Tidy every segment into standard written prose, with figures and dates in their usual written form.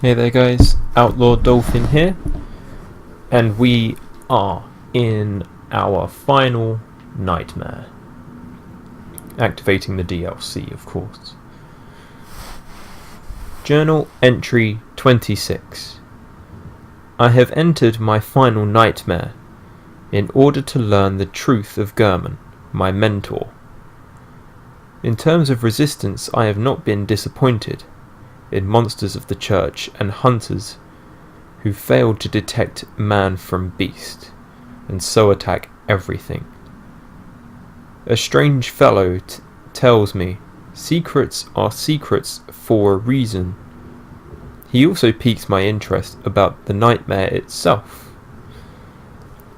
Hey there guys, Outlaw Dolphin here, and we are in our final nightmare. Activating the DLC, of course. Journal entry 26. I have entered my final nightmare in order to learn the truth of German, my mentor. In terms of resistance, I have not been disappointed in monsters of the church and hunters who failed to detect man from beast, and so attack everything. A strange fellow tells me secrets are secrets for a reason. He also piques my interest about the nightmare itself.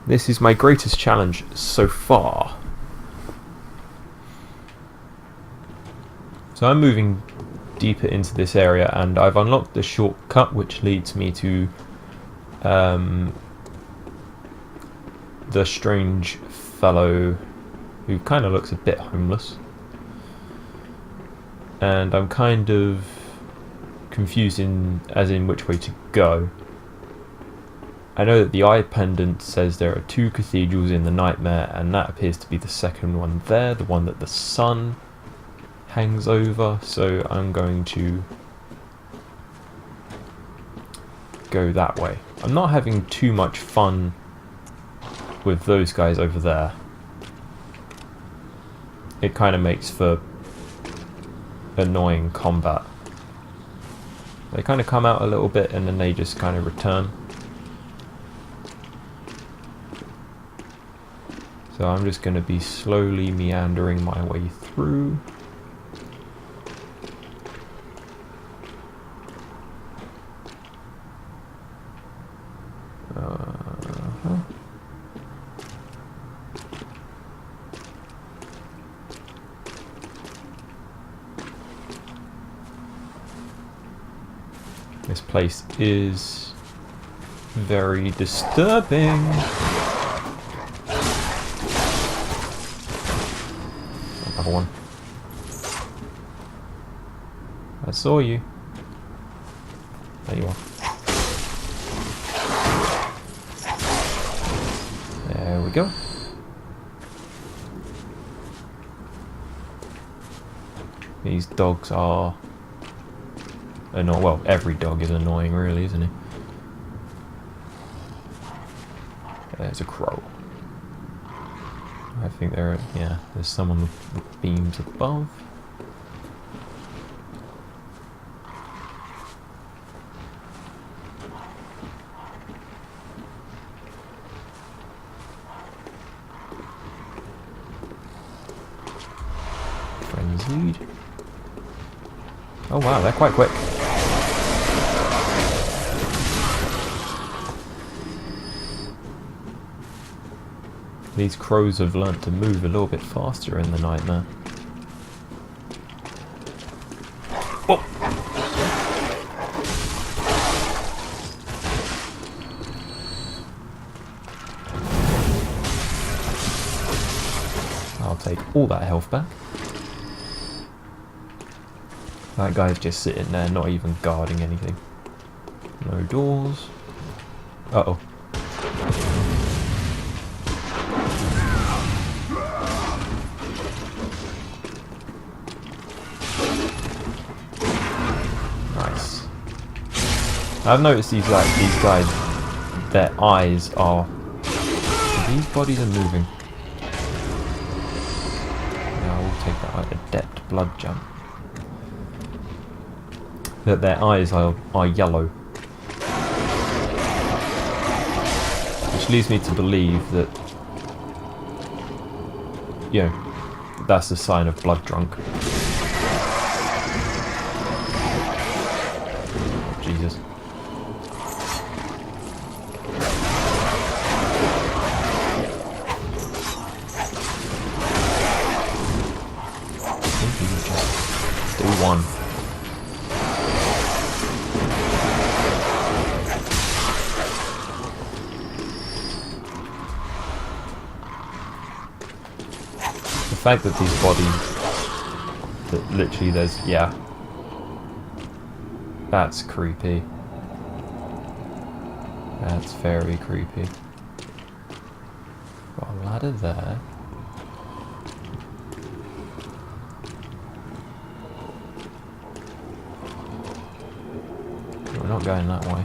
This is my greatest challenge so far. So I'm moving deeper into this area, and I've unlocked the shortcut which leads me to the strange fellow who kind of looks a bit homeless, and I'm kind of confused as in which way to go. I know that the eye pendant says there are 2 cathedrals in the nightmare, and that appears to be the second one there, the one that the sun hangs over, so I'm going to go that way. I'm not having too much fun with those guys over there. It kind of makes for annoying combat. They kind of come out a little bit and then they just kind of return. So I'm just going to be slowly meandering my way through. This place is very disturbing. Another one. I saw you. There you are. There we go. These dogs are annoying. Well, every dog is annoying, really, isn't it? There's a crow. I think there's someone with beams above. Frenzied. Oh wow, they're quite quick. These crows have learnt to move a little bit faster in the nightmare. Oh! I'll take all that health back. That guy's just sitting there, not even guarding anything. No doors. Uh-oh. Nice. I've noticed these guys, their eyes are... These bodies are moving. Yeah, I will take that like adept blood jump. That their eyes are yellow, which leads me to believe that, you know, that's a sign of blood drunk. Jesus. I think we can just do one. The fact that these bodies, that literally there's, yeah, that's creepy. That's very creepy. Got a ladder there. We're not going that way.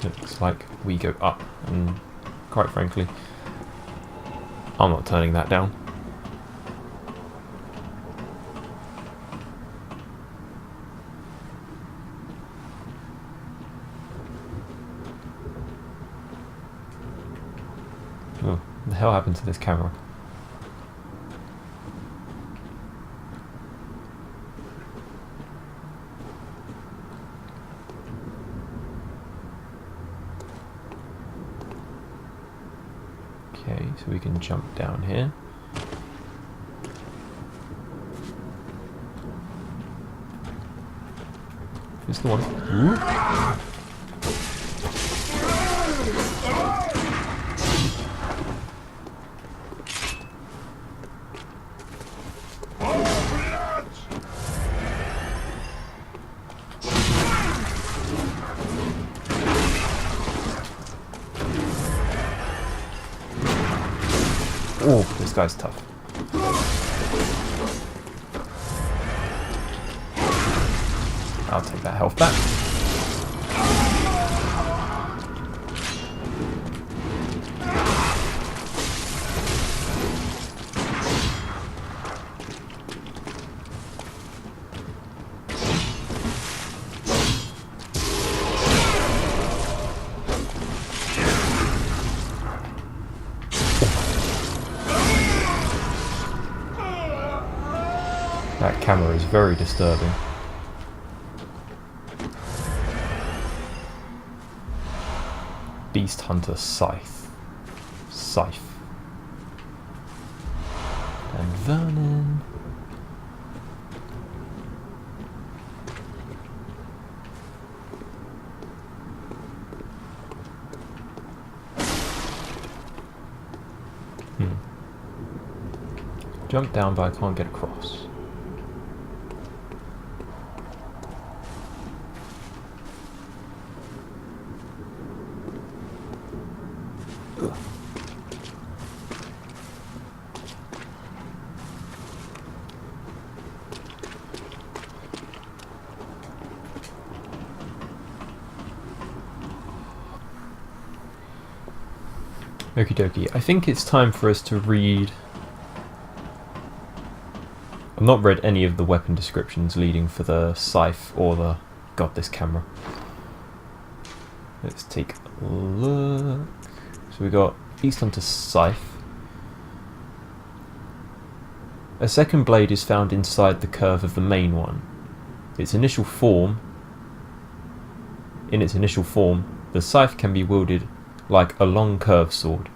Looks like we go up, and quite frankly, I'm not turning that down. Oh, what the hell happened to this camera? Okay, so we can jump down here. Here's the one. Ooh. Oh, this guy's tough. I'll take that health back. That camera is very disturbing. Beast Hunter Scythe. Scythe. And Vernon. Jump down, but I can't get across. Okie dokie. I think it's time for us to read. I've not read any of the weapon descriptions leading for the scythe or the... God, this camera. Let's take a look. So we got Beast Hunter Scythe. A second blade is found inside the curve of the main one. In its initial form, the scythe can be wielded like a long curved sword,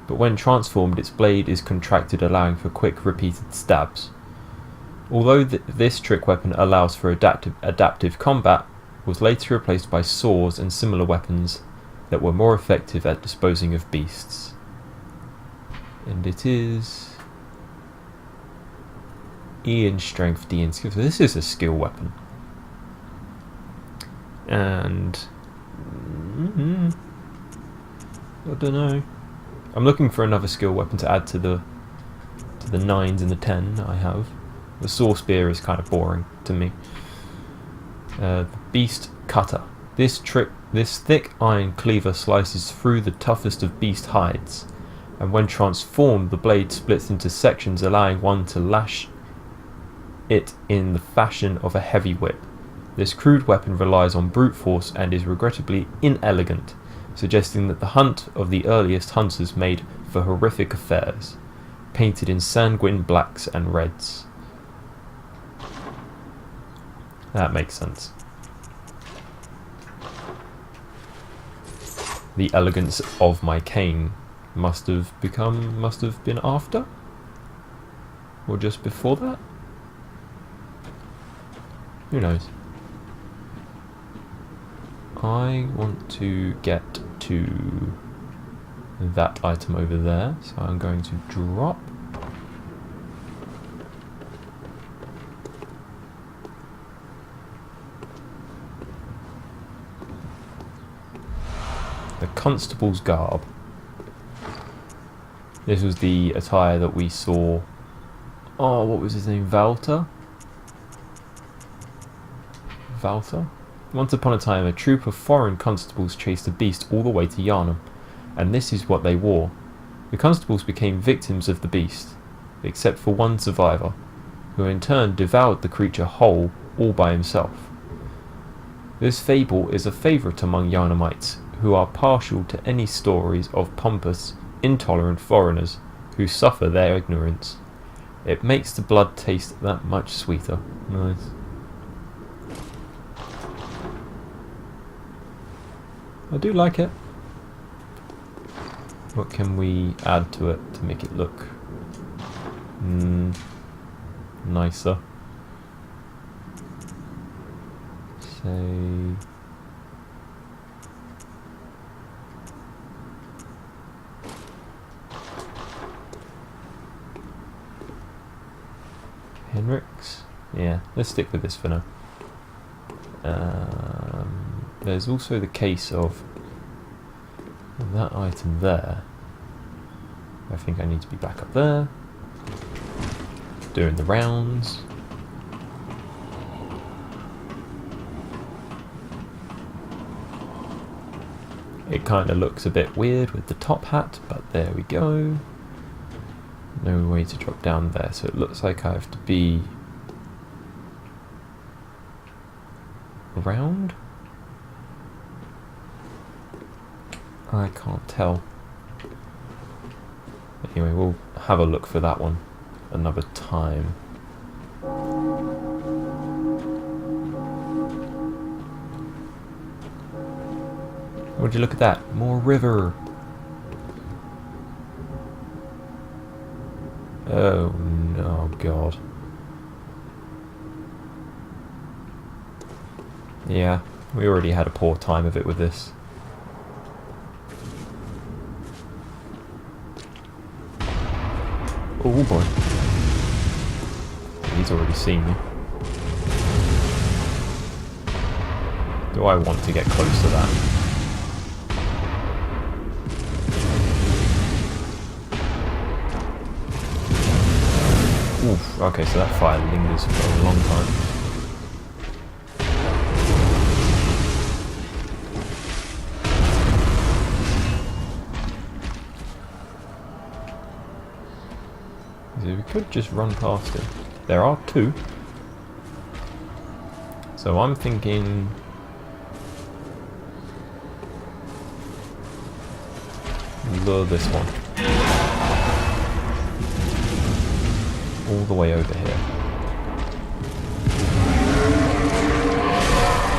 but when transformed its blade is contracted, allowing for quick repeated stabs. Although this trick weapon allows for adaptive combat, was later replaced by saws and similar weapons that were more effective at disposing of beasts. And it is E in strength, D in skill. So this is a skill weapon. And I don't know. I'm looking for another skill weapon to add to the 9s and the 10 I have. The saw spear is kind of boring to me. The beast cutter. This thick iron cleaver slices through the toughest of beast hides, and when transformed, the blade splits into sections, allowing one to lash it in the fashion of a heavy whip. This crude weapon relies on brute force and is regrettably inelegant, suggesting that the hunt of the earliest hunters made for horrific affairs, painted in sanguine blacks and reds. That makes sense. The elegance of my cane must have been after? Or just before that? Who knows? I want to get to that item over there, so I'm going to drop. The constable's garb. This was the attire that we saw. Oh, what was his name? Valter? Valter? Once upon a time, a troop of foreign constables chased a beast all the way to Yarnum, and this is what they wore. The constables became victims of the beast, except for one survivor, who in turn devoured the creature whole all by himself. This fable is a favourite among Yarnumites, who are partial to any stories of pompous, intolerant foreigners who suffer their ignorance. It makes the blood taste that much sweeter. Nice. I do like it. What can we add to it to make it look nicer? Say Henrik's? Yeah, let's stick with this for now. There's also the case of that item there. I think I need to be back up there, doing the rounds. It kind of looks a bit weird with the top hat, but there we go. No way to drop down there, so it looks like I have to be around? I can't tell. Anyway, we'll have a look for that one another time. Would you look at that? More river. Oh no, God. Yeah, we already had a poor time of it with this. Oh boy. He's already seen me. Do I want to get close to that? Oof, okay, so that fire lingers for a long time. We could just run past him. There are two. So I'm thinking lure this one all the way over here.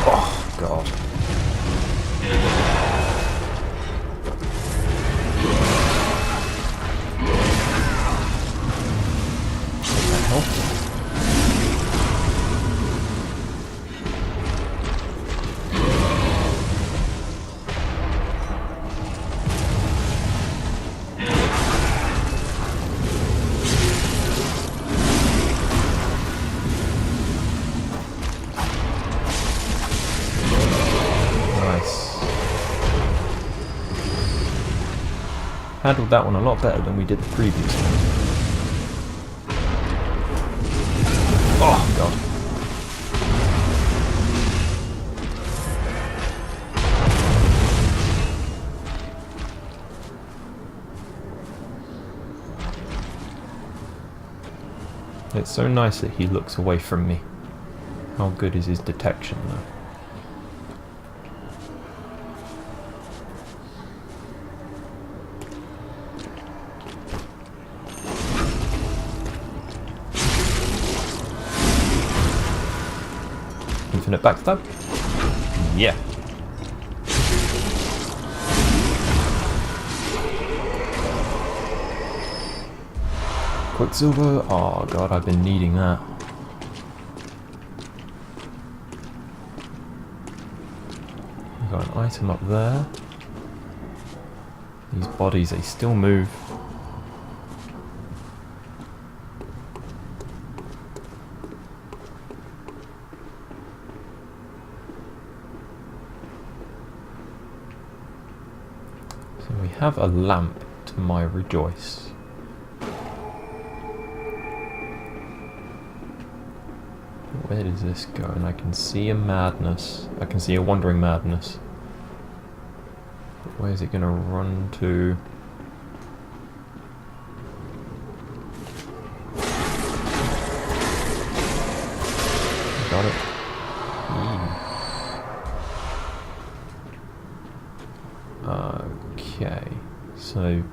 Oh God. Handled that one a lot better than we did the previous one. Oh God. It's so nice that he looks away from me. How good is his detection though? Infinite backstab? Yeah. Quicksilver? Oh God, I've been needing that. We've got an item up there. These bodies, they still move. have a lamp to my rejoice. Where does this go? And I can see a madness. I can see a wandering madness. But where's it gonna run to? Got it. Okay, so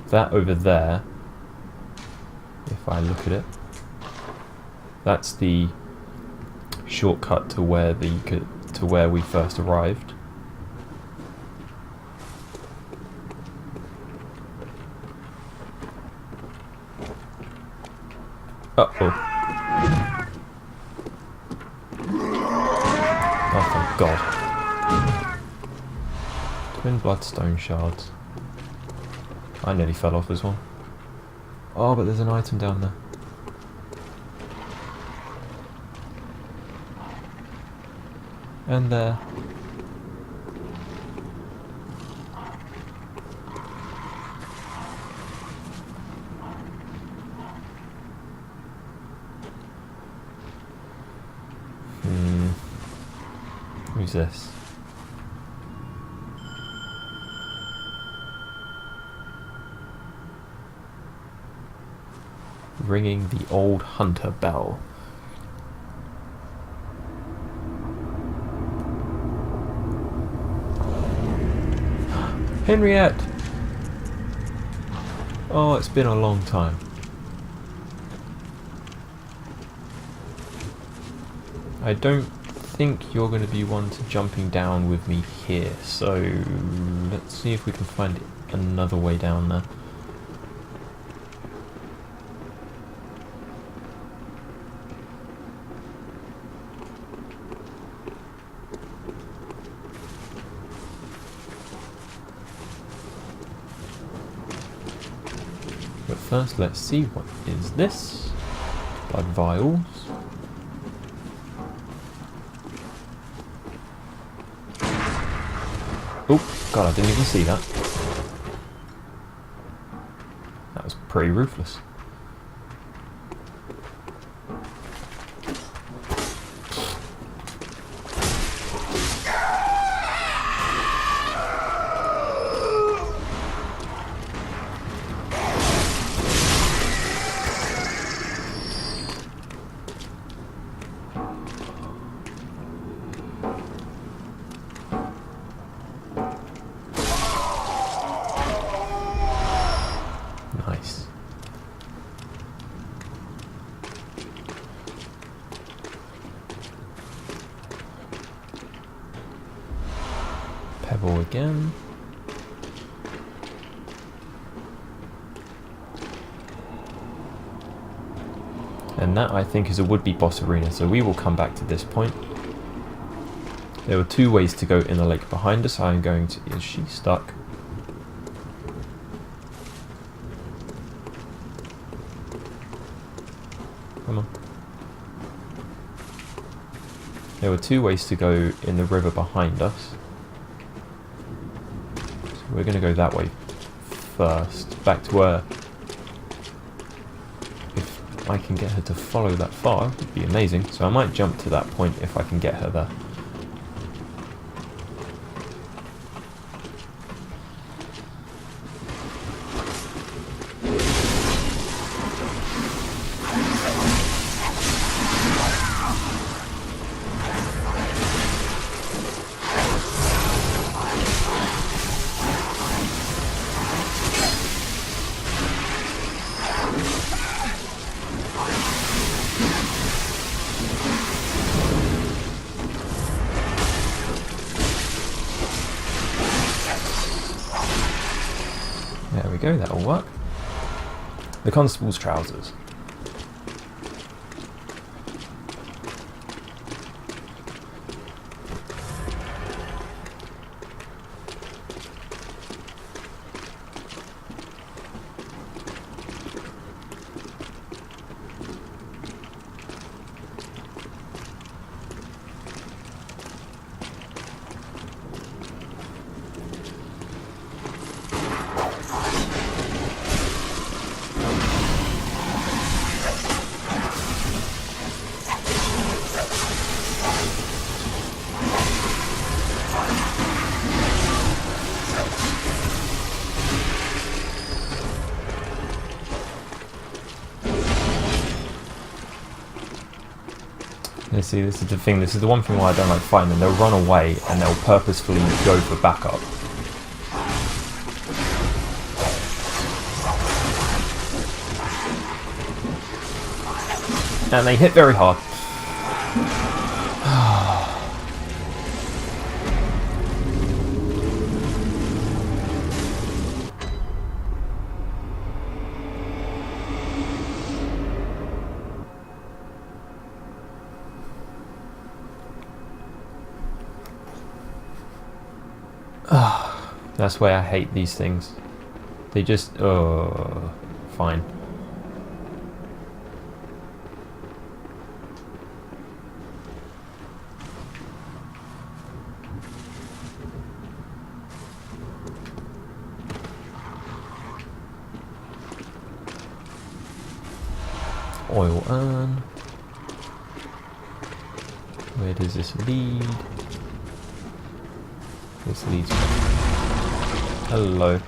that over there, if I look at it, that's the shortcut to where we first arrived. Uh-oh. Oh, thank God. Twin bloodstone shards. I nearly fell off as well. Oh, but there's an item down there. And there. Who's this? Ringing the old hunter bell. Henriette! Oh, it's been a long time. I don't think you're going to be one to jumping down with me here, so let's see if we can find another way down there. But first, let's see, what is this? Blood vials. Oh, God, I didn't even see that. That was pretty ruthless. Nice. Pebble again. And that, I think, is a would-be boss arena, so we will come back to this point. There were two ways to go in the lake behind us. I'm going to... Is she stuck? Come on. There were two ways to go in the river behind us. So we're going to go that way first. Back to where... If I can get her to follow that far, it would be amazing. So I might jump to that point if I can get her there. There we go, that'll work. The constable's trousers. You see, this is the thing. This is the one thing why I don't like fighting them. They'll run away and they'll purposefully go for backup. And they hit very hard. That's why I hate these things. They just... fine. Oil urn. Where does this lead? This leads... Hello.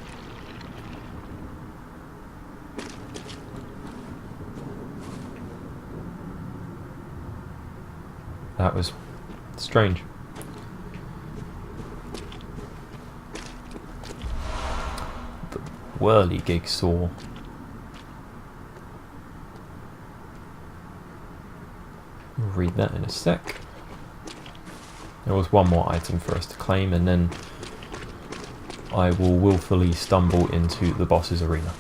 That was strange. The whirligig saw. We'll read that in a sec. There was one more item for us to claim, and then I will willfully stumble into the boss's arena.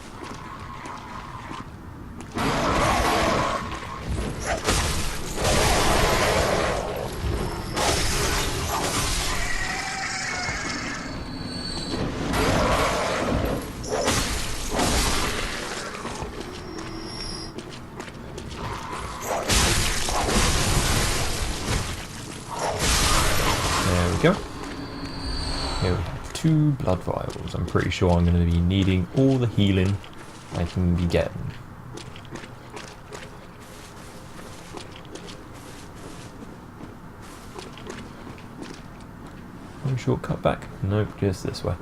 There we go. Here we have 2 blood vials. I'm pretty sure I'm going to be needing all the healing I can be getting. One shortcut back? Nope, just this way.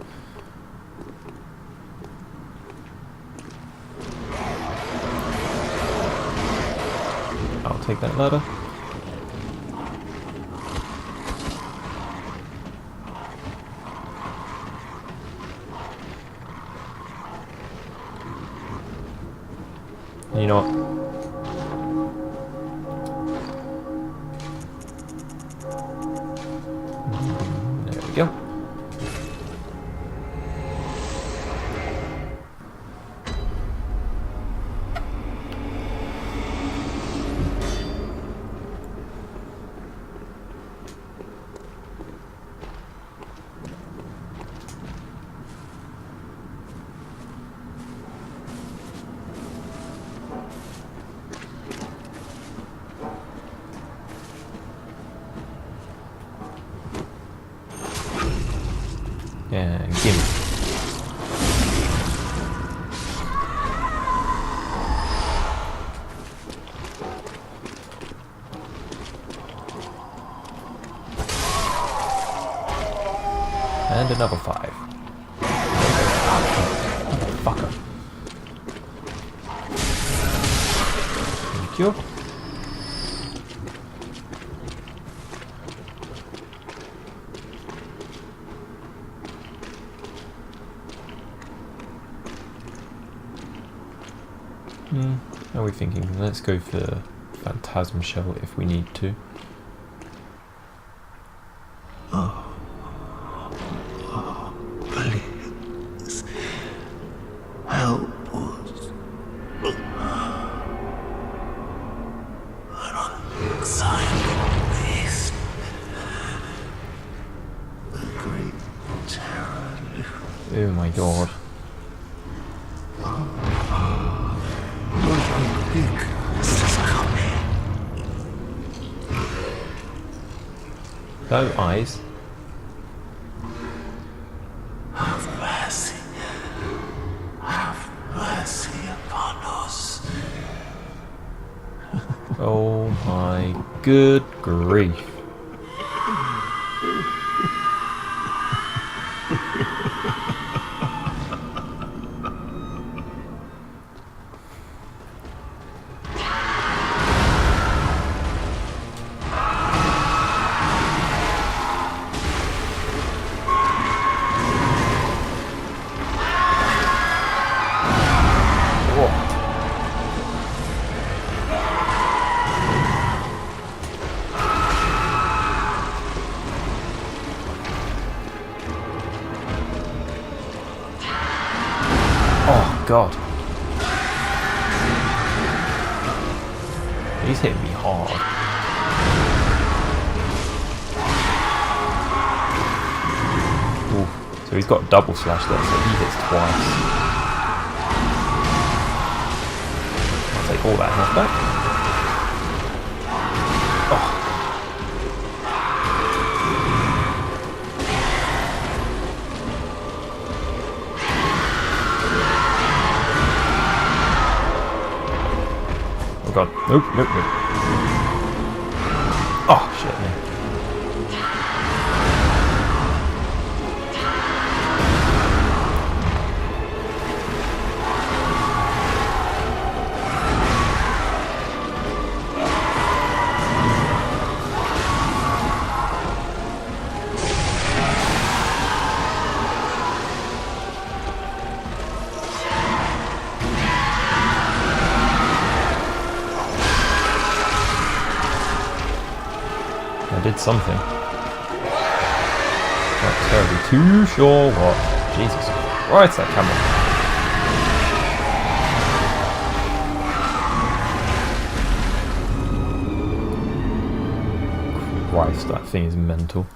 I'll take that ladder. You know what? There we go. Yeah, gimme. And another 5. Fucker. Thank you. How are we thinking? Let's go for Phantasm Shell if we need to. Please help us. An unexciting beast. The great terror. Oh my god. No eyes. Have mercy. Have mercy upon us. Oh my good grief. god. He's hitting me hard. Ooh. So he's got double slash there, so he hits twice. I'll take all that health back. Oh. Oh god. Nope, nope, nope. Oh shit, man. I did something. Not terribly too sure what. Jesus Christ, that camera. Christ, that thing is mental.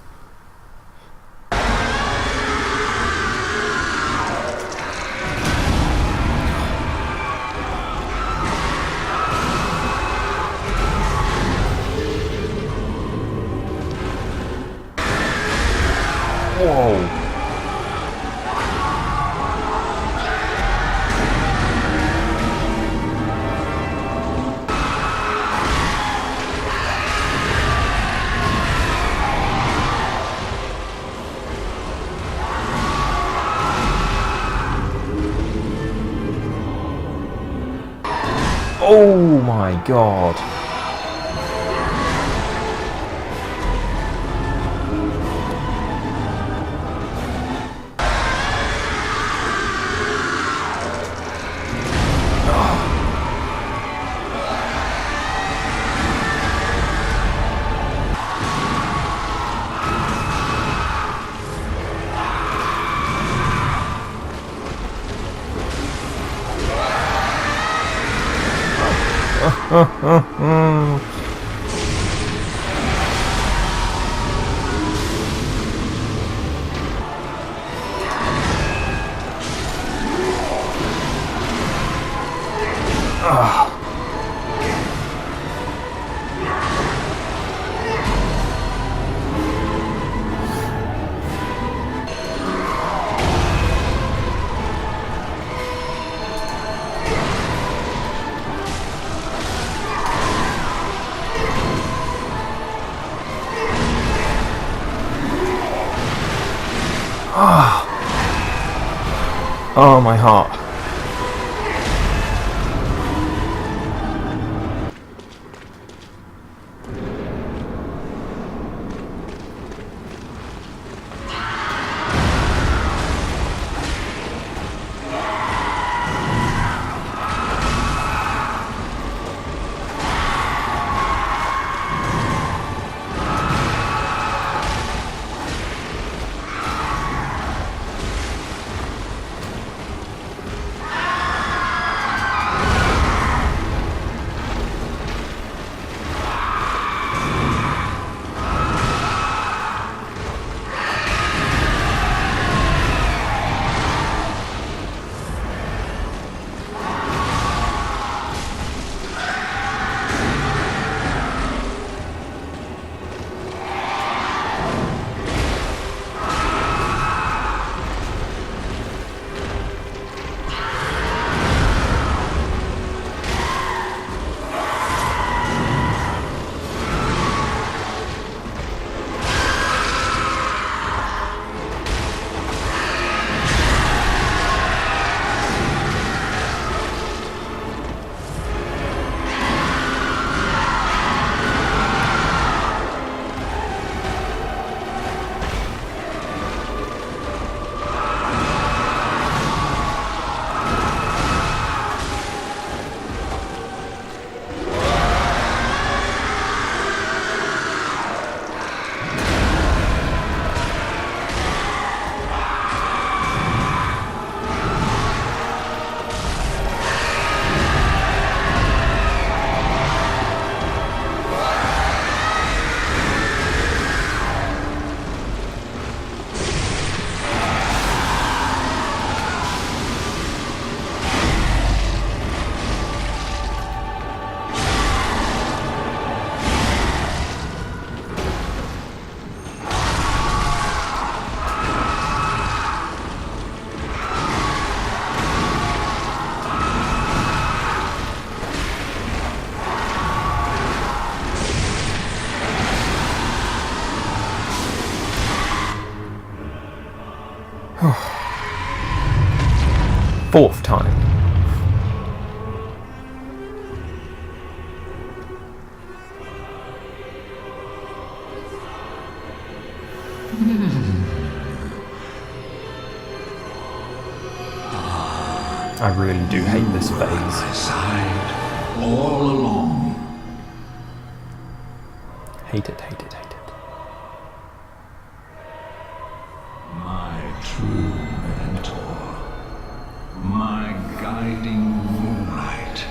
Whoa. Oh my god. Oh, my heart. 4th time. I really do hate this phase. My side all along. Hate it, hate it, hate it. My true mentor. My guiding moonlight.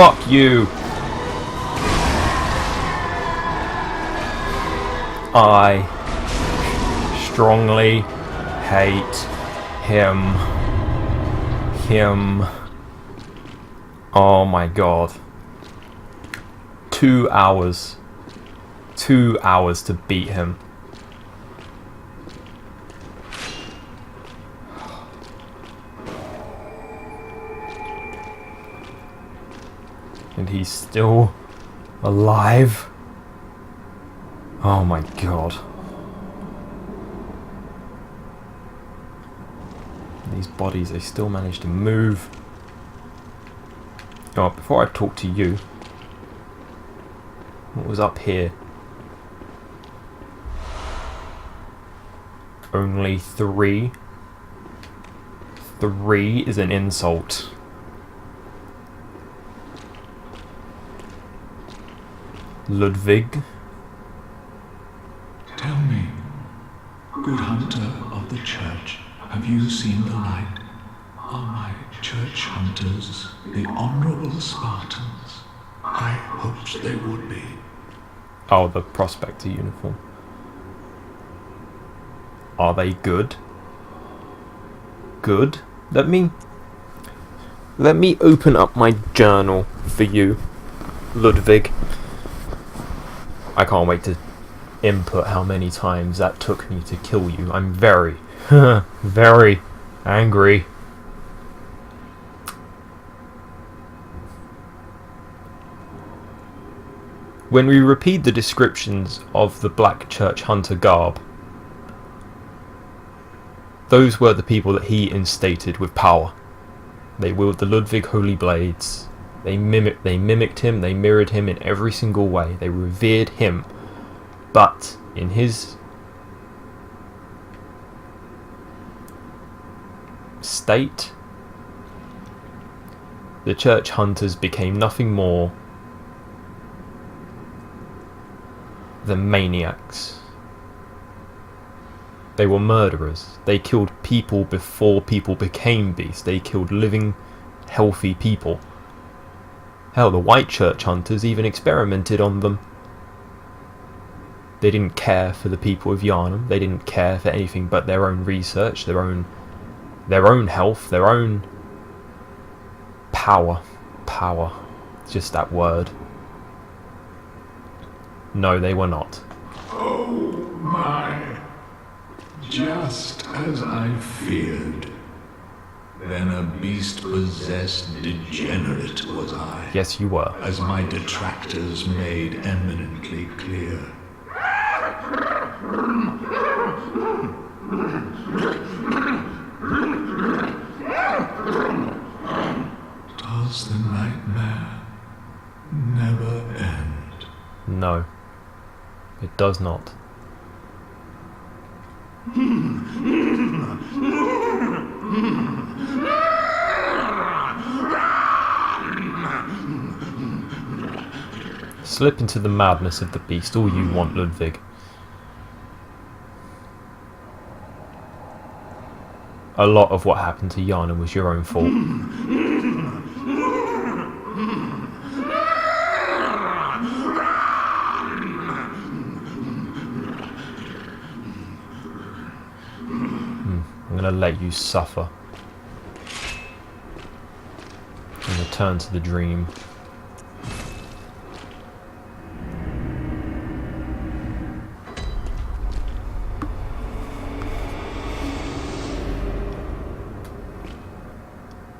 Fuck you! I strongly hate him. Oh my god. 2 hours. 2 hours to beat him. And he's still alive. Oh my god. These bodies, they still manage to move. Oh, before I talk to you, what was up here? Only 3. 3 is an insult. Ludwig. Tell me, good hunter of the church, have you seen the light? Are my church hunters the honorable Spartans? I hoped they would be. Oh, the prospector uniform. Are they good? Good? Let me open up my journal for you, Ludwig. I can't wait to input how many times that took me to kill you. I'm very, very angry. When we repeat the descriptions of the Black Church Hunter garb, those were the people that he instated with power. They wielded the Ludwig holy blades. They mimicked him, they mirrored him in every single way. They revered him. But in his state, the church hunters became nothing more than maniacs. They were murderers. They killed people before people became beasts. They killed living, healthy people. Hell, the white church hunters even experimented on them. They didn't care for the people of Yharnam. They didn't care for anything but their own research, their own health, their own power. Power. It's just that word. No, they were not. Oh my. Just as I feared. Then a beast-possessed degenerate was I. Yes, you were. As my detractors made eminently clear. Does the nightmare never end? No, it does not. Slip into the madness of the beast all you want, Ludwig. A lot of what happened to Yharnam was your own fault. I'm gonna let you suffer and return to the dream.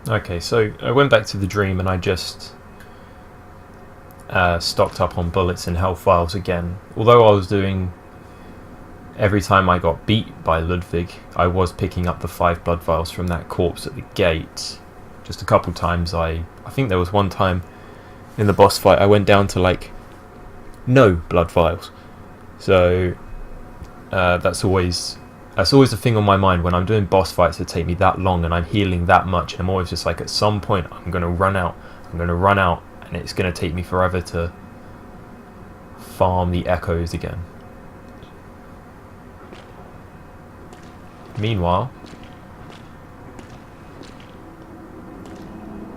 Okay, so I went back to the dream and I just stocked up on bullets and health vials again. Although I was doing, every time I got beat by Ludwig, I was picking up the 5 blood vials from that corpse at the gate. Just a couple times I think there was one time in the boss fight I went down to like no blood vials. So that's always a thing on my mind when I'm doing boss fights that take me that long and I'm healing that much, and I'm always just like, at some point I'm going to run out, and it's going to take me forever to farm the echoes again. Meanwhile,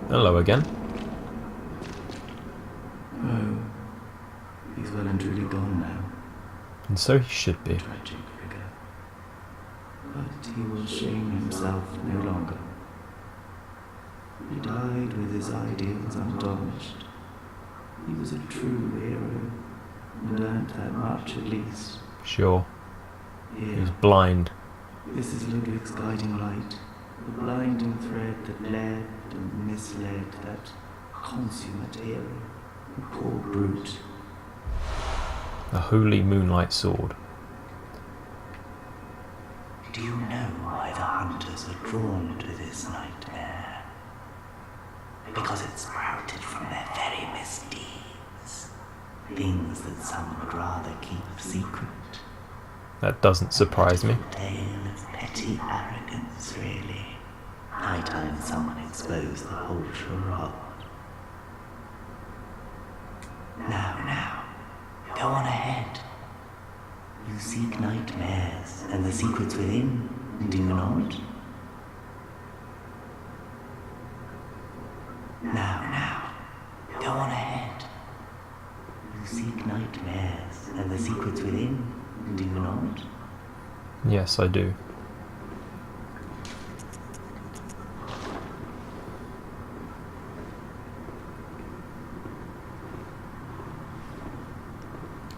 hello again. Oh, he's well and truly gone now. And so he should be. Tragic figure. But he will shame himself no longer. He died with his ideals untarnished. He was a true hero, and earned that much at least. Sure. Here, He was blind. this is Ludwig's guiding light, the blinding thread that led and misled that consummate hero, the poor brute. The holy moonlight sword. Do you know why the hunters are drawn to this nightmare? Because it sprouted from their very misdeeds. Things that some would rather keep secret. That doesn't surprise me. A tale of petty arrogance, really. High time someone exposed the whole charade. Now, go on ahead. You seek nightmares and the secrets within, do you not? Now, go on ahead. You seek nightmares and the secrets within, do you not? Yes, I do.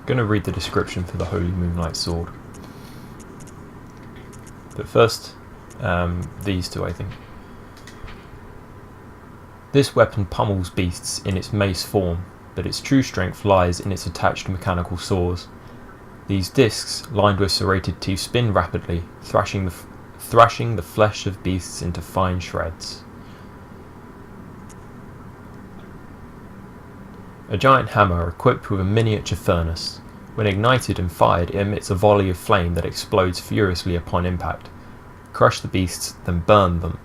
Going to read the description for the Holy Moonlight Sword. But first, these two, I think. This weapon pummels beasts in its mace form, but its true strength lies in its attached mechanical saws. These discs, lined with serrated teeth, spin rapidly, thrashing the thrashing the flesh of beasts into fine shreds. A giant hammer equipped with a miniature furnace. When ignited and fired, it emits a volley of flame that explodes furiously upon impact. Crush the beasts, then burn them.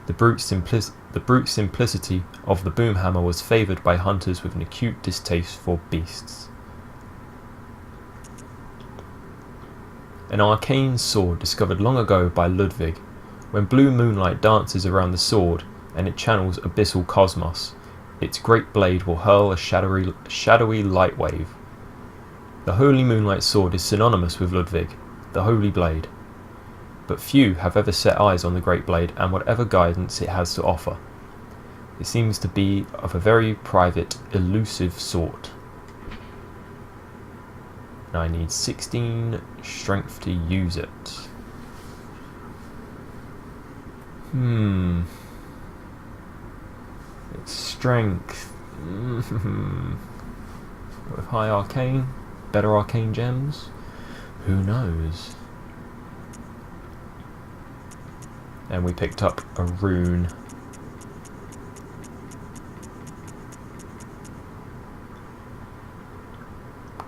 The brute simplicity of the boom hammer was favoured by hunters with an acute distaste for beasts. An arcane sword discovered long ago by Ludwig. When blue moonlight dances around the sword and it channels abyssal cosmos, its great blade will hurl a shadowy light wave. The holy moonlight sword is synonymous with Ludwig, the holy blade. But few have ever set eyes on the great blade and whatever guidance it has to offer. It seems to be of a very private, elusive sort. And I need 16 strength to use it. It's strength. With high arcane, better arcane gems. Who knows? And we picked up a rune.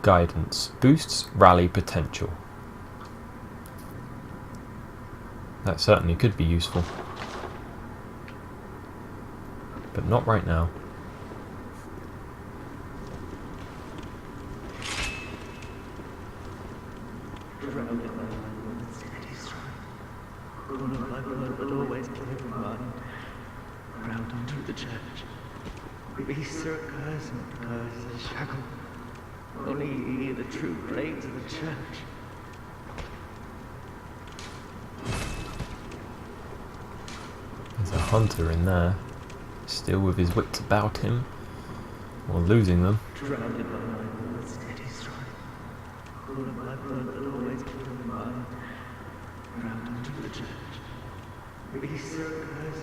Guidance boosts rally potential. That certainly could be useful. But not right now. Beasts are a curse, and curse is a shackle. Only ye, the true blades of the church. There's a hunter in there, still with his wits about him, or losing them. Drowned in my mind with steady stride. Cool of my blood, but always pure in mind. Drowned into the church. Beasts are a curse.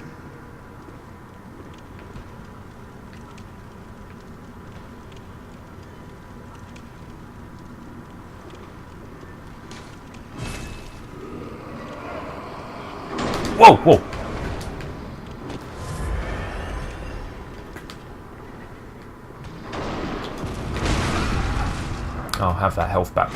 Whoa, whoa! I'll have that health back.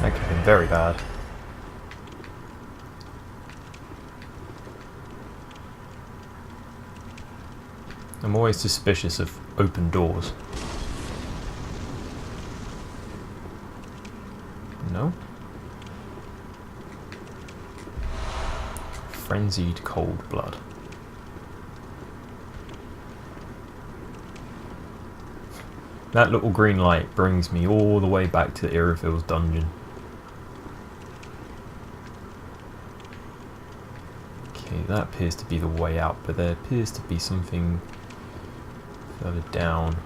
That could have been very bad. I'm always suspicious of open doors. No? Frenzied cold blood. That little green light brings me all the way back to Irovil's dungeon. Okay, that appears to be the way out, but there appears to be something further down.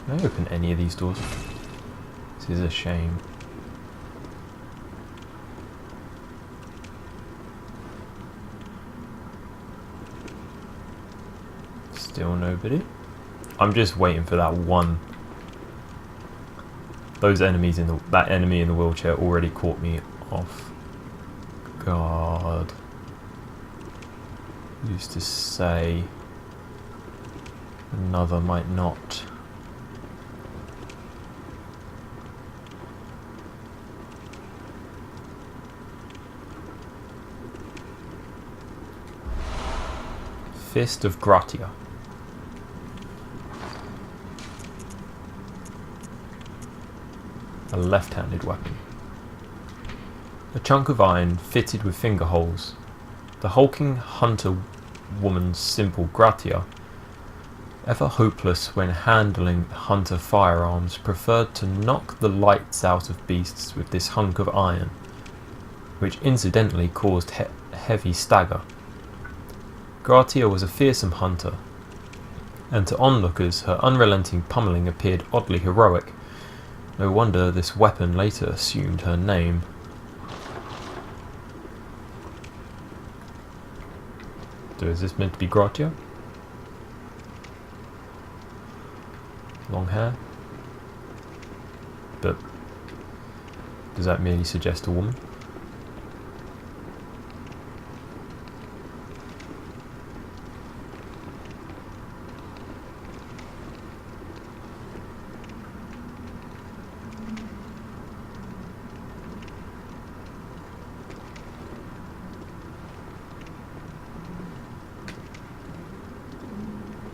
Can I open any of these doors? This is a shame. Still nobody. I'm just waiting for that one. Those enemies in that enemy in the wheelchair already caught me off guard. Used to say another might not. Fist of Gratia. A left-handed weapon. A chunk of iron fitted with finger holes. The hulking hunter woman's simple Gratia, ever hopeless when handling hunter firearms, preferred to knock the lights out of beasts with this hunk of iron, which incidentally caused heavy stagger. Gratia was a fearsome hunter. and to onlookers her unrelenting pummeling appeared oddly heroic. No wonder this weapon later assumed her name. So is this meant to be Gratia? Long hair? But does that merely suggest a woman?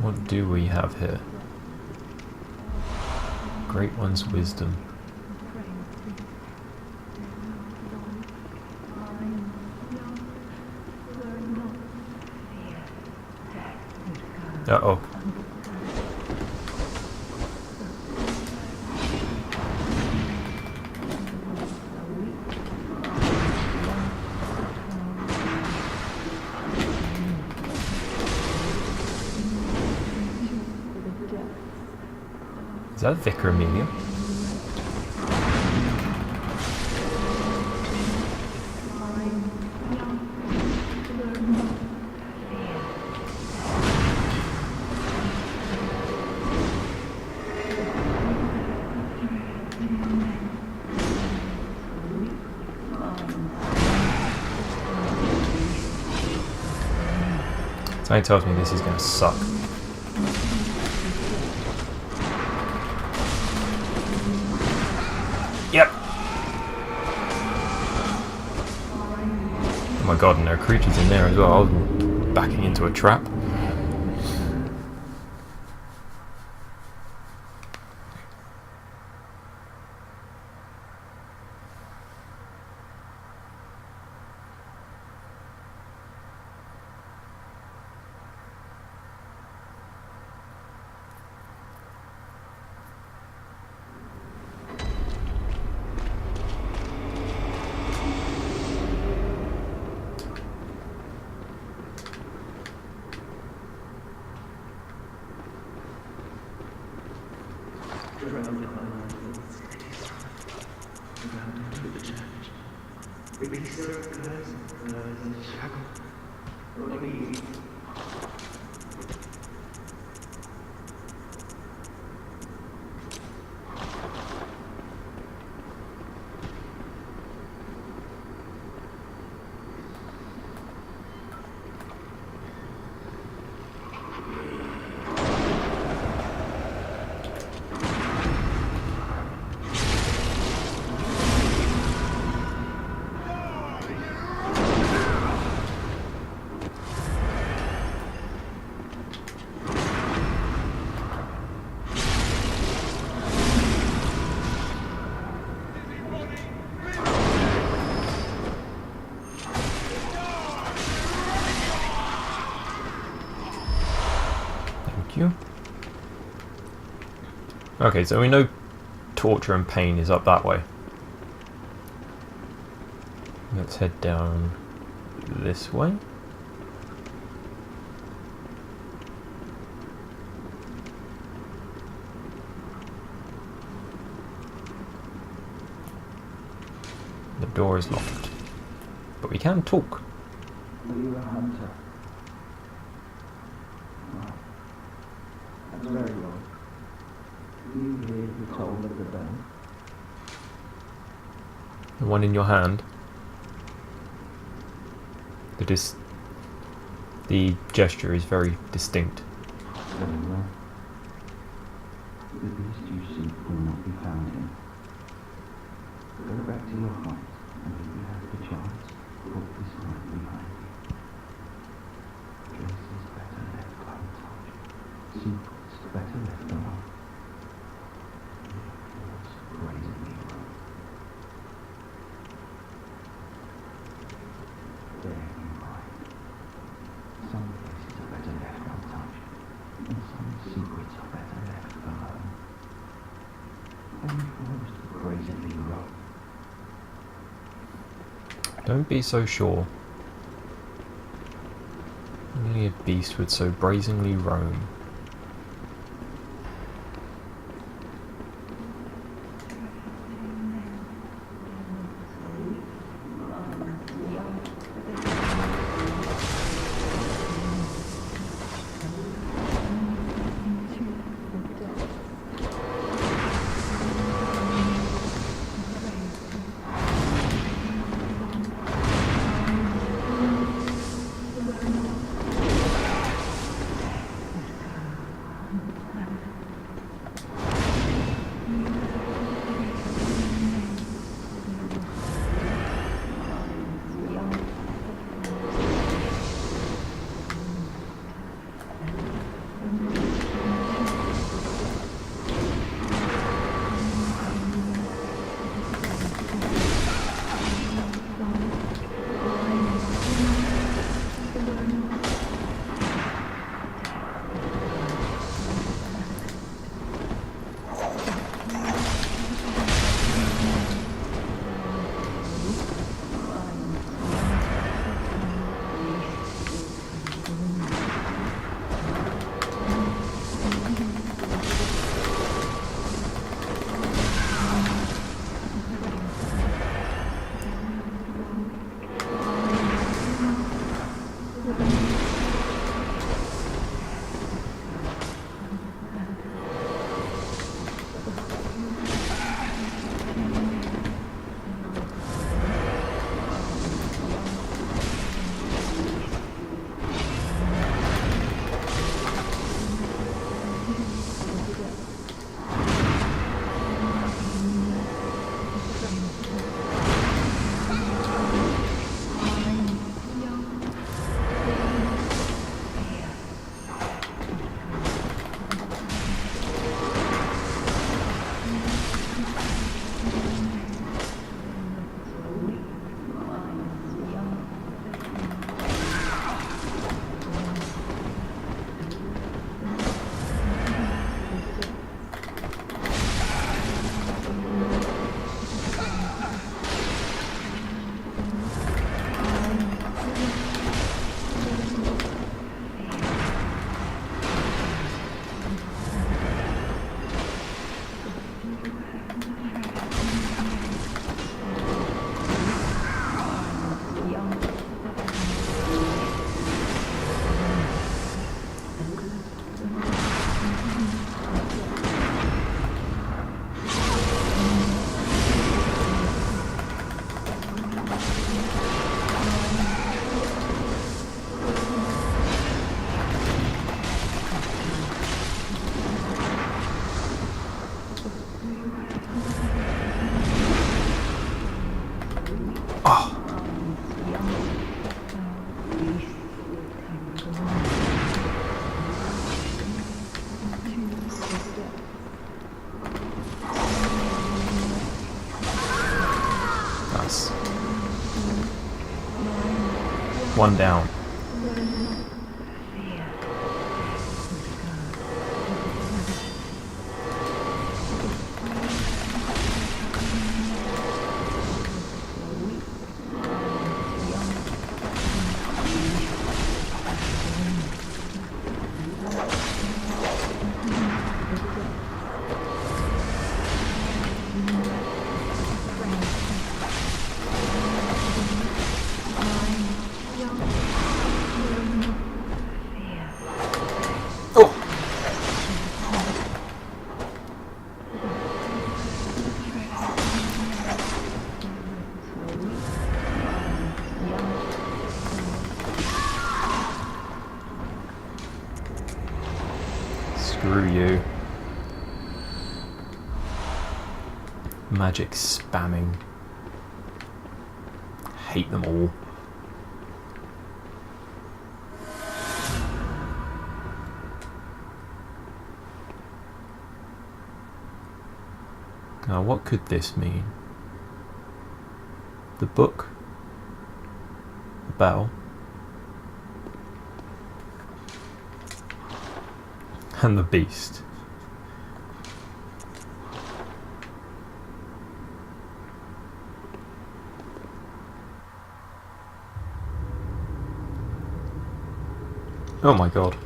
What do we have here? Great One's wisdom. Uh-oh. Is that Vicar Amelia? Something tells me this is going to suck. Yep. Oh my god, and there are creatures in there as well. I was backing into a trap. Okay, so we know torture and pain is up that way. Let's head down this way. The door is locked, but we can talk. Are you a hunter? Well, that's very well. Do you hear the toll of the bell? The one in your hand. The gesture is very distinct. Very well. The beast you seek will not be found here. Go back to your hut, and if you have the chance, put this light behind you. Traces better left untouched. Secrets better left alone. Miracles brazenly wrought. Bear in mind, some places are better left untouched, and some secrets are better left alone. Only those that brazenly wrought. Don't be so sure. Only a beast would so brazenly roam. One down. Screw you. Magic spamming. Hate them all. Now what could this mean? The book? The bell? And the beast. Oh my god.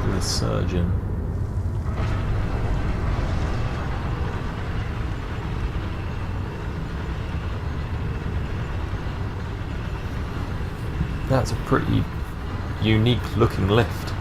The surgeon. That's a pretty unique looking lift.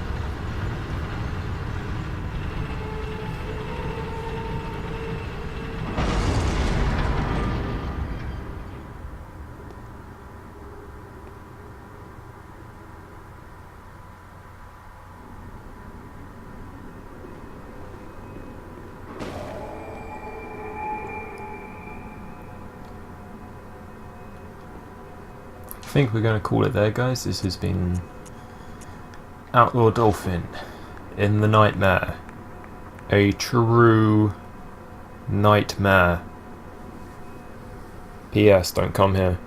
I think we're going to call it there, guys. This has been Outlaw Dolphin in the Nightmare. A true nightmare. P.S. Don't come here.